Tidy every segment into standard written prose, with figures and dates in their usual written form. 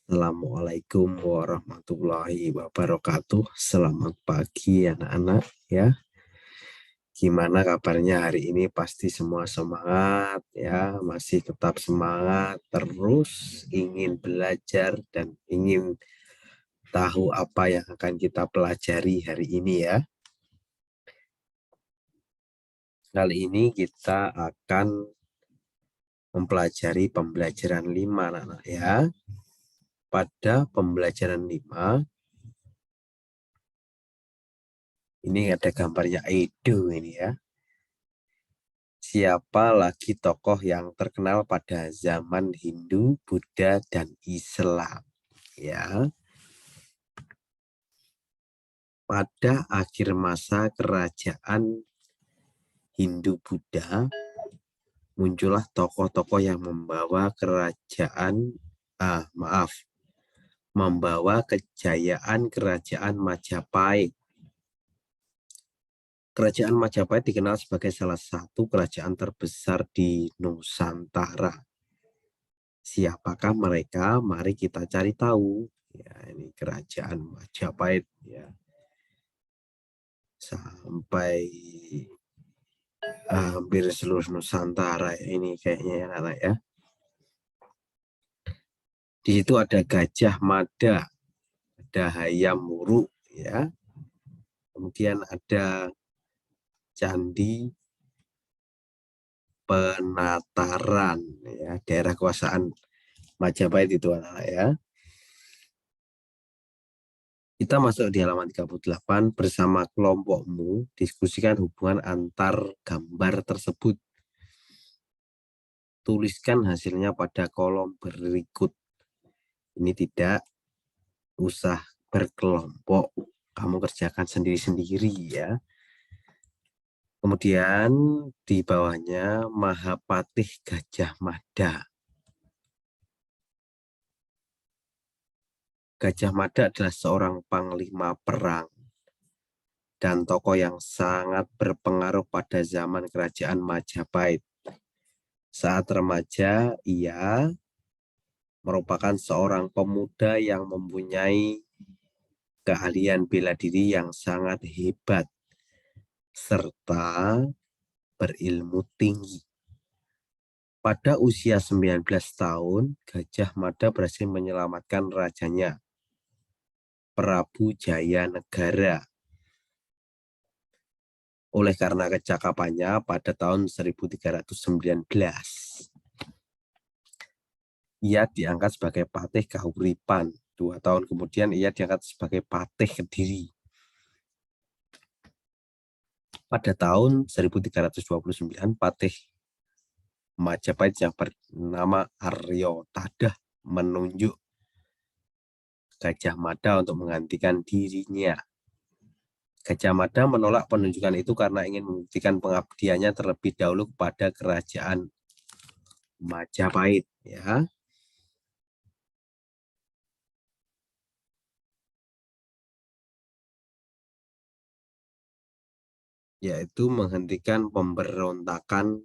Assalamualaikum warahmatullahi wabarakatuh. Selamat pagi anak-anak ya. Gimana kabarnya hari ini? Pasti semua semangat ya, masih tetap semangat terus ingin belajar dan ingin tahu apa yang akan kita pelajari hari ini ya. Kali ini kita akan mempelajari pembelajaran 5 anak-anak ya. Pada pembelajaran 5 ini ada gambarnya Edo ini ya. Siapa lagi tokoh yang terkenal pada zaman Hindu, Buddha, dan Islam? Ya, pada akhir masa kerajaan Hindu-Buddha, muncullah tokoh-tokoh yang membawa membawa kejayaan kerajaan Majapahit. Kerajaan Majapahit dikenal sebagai salah satu kerajaan terbesar di Nusantara. Siapakah mereka? Mari kita cari tahu. Ya, ini kerajaan Majapahit ya. Sampai hampir seluruh Nusantara ya, ini kayaknya ya anak ya. Di situ ada Gajah Mada, ada Hayam Wuruk ya. Kemudian ada Candi Penataran ya, daerah kekuasaan Majapahit itu anak ya. Kita masuk di halaman 38 bersama kelompokmu diskusikan hubungan antar gambar tersebut. Tuliskan hasilnya pada kolom berikut. Ini tidak usah berkelompok, kamu kerjakan sendiri-sendiri ya. Kemudian di bawahnya Mahapatih Gajah Mada. Gajah Mada adalah seorang panglima perang dan tokoh yang sangat berpengaruh pada zaman kerajaan Majapahit. Saat remaja, ia merupakan seorang pemuda yang mempunyai keahlian bela diri yang sangat hebat serta berilmu tinggi. Pada usia 19 tahun, Gajah Mada berhasil menyelamatkan rajanya, Prabu Jayanegara. Oleh karena kecakapannya pada tahun 1319, ia diangkat sebagai patih Kahuripan. 2 tahun kemudian ia diangkat sebagai patih Kediri. Pada tahun 1329, patih Majapahit yang bernama Aryo Tadah menunjuk Gajah Mada untuk menggantikan dirinya. Gajah Mada menolak penunjukan itu karena ingin membuktikan pengabdiannya terlebih dahulu kepada kerajaan Majapahit ya. Yaitu menghentikan pemberontakan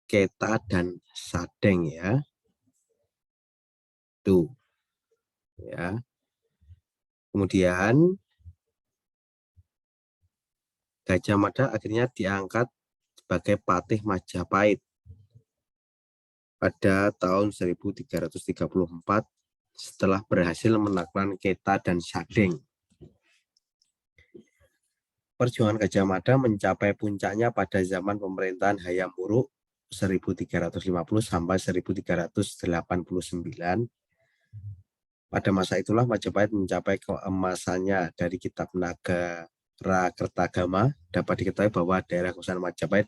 Keta dan Sadeng ya. Tuh. Ya. Kemudian Gajah Mada akhirnya diangkat sebagai patih Majapahit pada tahun 1334 setelah berhasil menaklukkan Keta dan Sadeng. Perjuangan Gajah Mada mencapai puncaknya pada zaman pemerintahan Hayam Wuruk 1350 sampai 1389. Pada masa itulah Majapahit mencapai keemasannya. Dari kitab Nagara Kertagama dapat diketahui bahwa daerah kekuasaan Majapahit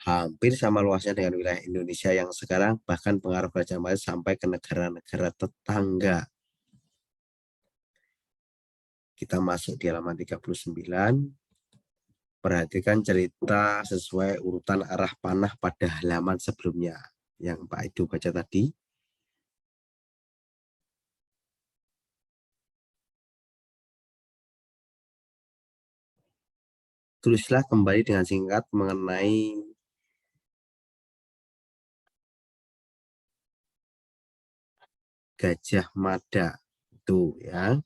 hampir sama luasnya dengan wilayah Indonesia yang sekarang, bahkan pengaruh kerajaan Majapahit sampai ke negara-negara tetangga. Kita masuk di halaman 39. Perhatikan cerita sesuai urutan arah panah pada halaman sebelumnya yang Pak Edu baca tadi. Tulislah kembali dengan singkat mengenai Gajah Mada. Tuh ya.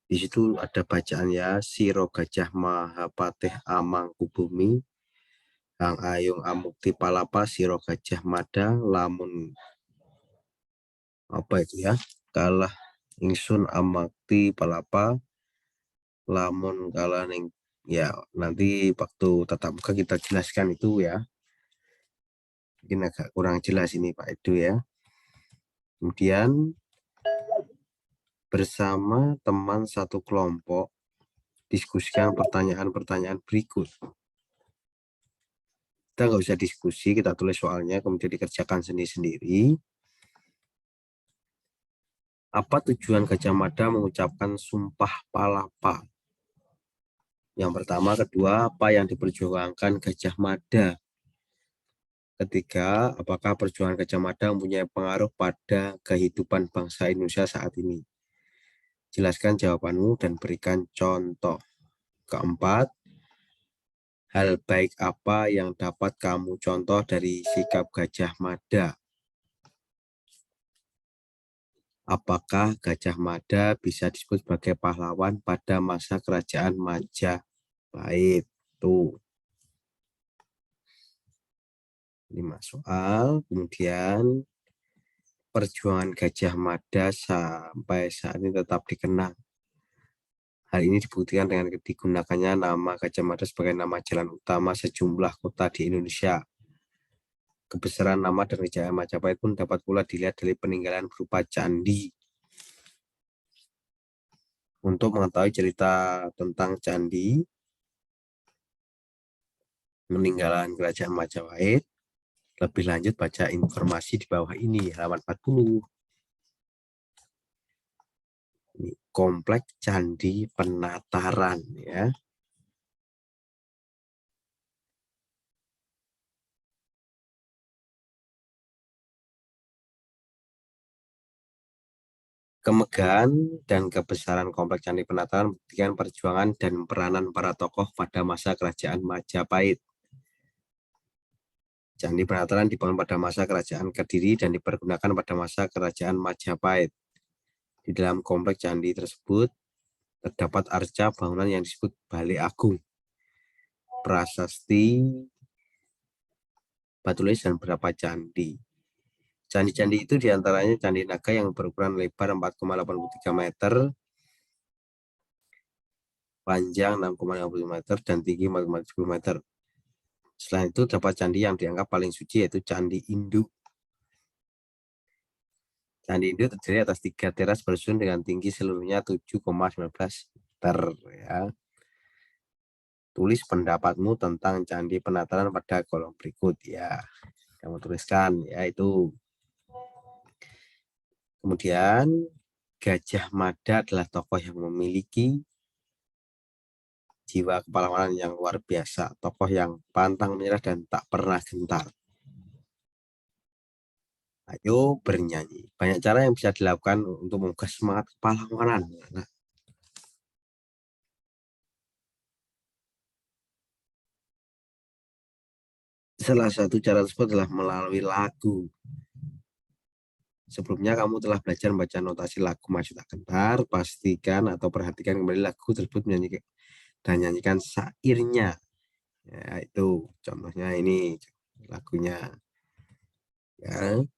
Di situ ada bacaan ya, Siro Gajah Mahapatih Amangkubumi, Kang Ayung Amukti Palapa, Siro Gajah Mada, lamun apa itu ya? Kalah ingsun Amakti Palapa, lamun kalah ning ya nanti waktu tatap muka kita jelaskan itu ya. Mungkin agak kurang jelas ini Pak Edu ya. Kemudian bersama teman satu kelompok diskusikan pertanyaan-pertanyaan berikut. Kita nggak usah diskusi, kita tulis soalnya, kemudian dikerjakan sendiri-sendiri. Apa tujuan Gajah Mada mengucapkan Sumpah Palapa? Yang pertama, kedua, apa yang diperjuangkan Gajah Mada? Ketiga, apakah perjuangan Gajah Mada mempunyai pengaruh pada kehidupan bangsa Indonesia saat ini? Jelaskan jawabanmu dan berikan contoh. Keempat, hal baik apa yang dapat kamu contoh dari sikap Gajah Mada? Apakah Gajah Mada bisa disebut sebagai pahlawan pada masa kerajaan Majapahit? Tuh, 5 soal. Kemudian perjuangan Gajah Mada sampai saat ini tetap dikenang. Hal ini dibuktikan dengan digunakannya nama Gajah Mada sebagai nama jalan utama sejumlah kota di Indonesia. Kebesaran nama dan kejayaan Majapahit pun dapat pula dilihat dari peninggalan berupa candi. Untuk mengetahui cerita tentang candi peninggalan kerajaan Majapahit, lebih lanjut baca informasi di bawah ini, halaman 40. Ini kompleks Candi Penataran ya. Kemegahan dan kebesaran kompleks Candi Penataran membuktikan perjuangan dan peranan para tokoh pada masa kerajaan Majapahit. Candi Penataran dibangun pada masa kerajaan Kediri dan dipergunakan pada masa kerajaan Majapahit. Di dalam kompleks candi tersebut terdapat arca bangunan yang disebut Balai Agung, prasasti, batu tulis, dan beberapa candi. Candi-candi itu diantaranya Candi Naga yang berukuran lebar 4,83 meter, panjang 6,50 meter, dan tinggi 4,70 meter. Selain itu, dapat candi yang dianggap paling suci, yaitu Candi Induk. Candi Induk terdiri atas 3 teras bersusun dengan tinggi seluruhnya 7,19 meter. Ya. Tulis pendapatmu tentang Candi Penataran pada kolom berikut. Ya, kamu tuliskan, yaitu. Kemudian, Gajah Mada adalah tokoh yang memiliki jiwa kepahlawanan yang luar biasa, tokoh yang pantang menyerah dan tak pernah gentar. Ayo bernyanyi. Banyak cara yang bisa dilakukan untuk menggugah semangat kepahlawanan. Nah, salah satu cara tersebut adalah melalui lagu. Sebelumnya kamu telah belajar membaca notasi lagu Maju Tak Gentar. Pastikan atau perhatikan kembali lagu tersebut dan nyanyikan syairnya. Ya, itu contohnya ini lagunya. Ya.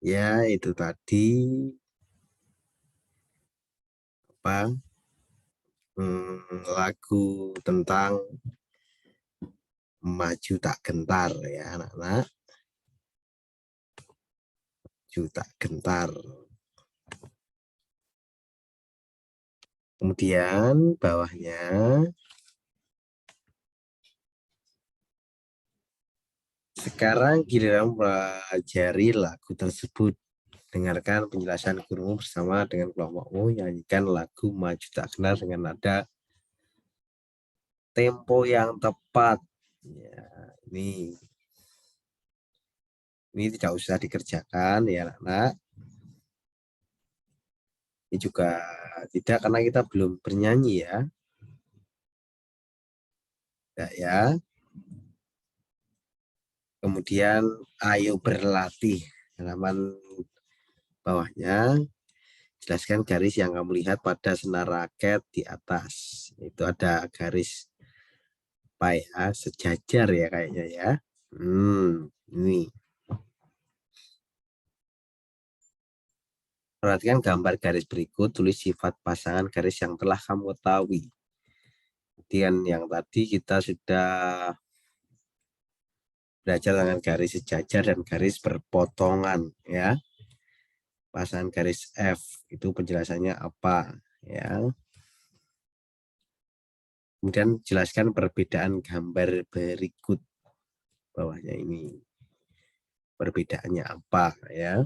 Ya, itu tadi apa, lagu tentang Maju Tak Gentar ya anak-anak, Maju Tak Gentar. Kemudian bawahnya, sekarang giliran pelajari lagu tersebut. Dengarkan penjelasan gurumu bersama dengan kelompokmu, nyanyikan lagu Maju Tak Gentar dengan nada tempo yang tepat. Ya, ini tidak usah dikerjakan ya anak-anak. Ini juga tidak karena kita belum bernyanyi ya. Ya. Kemudian ayo berlatih. Halaman bawahnya, jelaskan garis yang kamu lihat pada senar raket di atas. Itu ada garis apa ya? Sejajar ya kayaknya ya. Ini. Perhatikan gambar garis berikut, tulis sifat pasangan garis yang telah kamu ketahui. Kemudian yang tadi kita sudah belajar dengan garis sejajar dan garis berpotongan ya. Pasangan garis F itu penjelasannya apa ya. Kemudian jelaskan perbedaan gambar berikut bawahnya ini. Perbedaannya apa ya.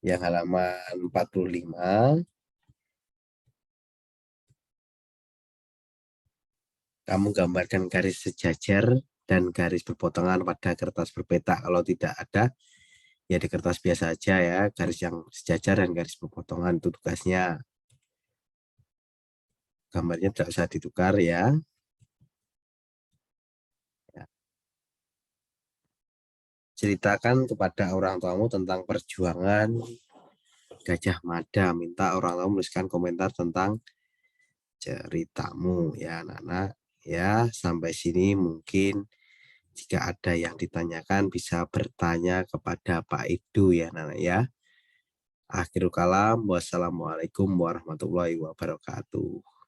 Yang halaman 45, kamu gambarkan garis sejajar dan garis berpotongan pada kertas berpeta. Kalau tidak ada, ya di kertas biasa aja ya, garis yang sejajar dan garis berpotongan itu tugasnya. Gambarnya tidak usah ditukar ya. Ceritakan kepada orang tuamu tentang perjuangan Gajah Mada. Minta orang tua menuliskan komentar tentang ceritamu ya anak-anak. Ya, sampai sini mungkin jika ada yang ditanyakan bisa bertanya kepada Pak Idu ya anak-anak ya. Akhirul kalam, wassalamualaikum warahmatullahi wabarakatuh.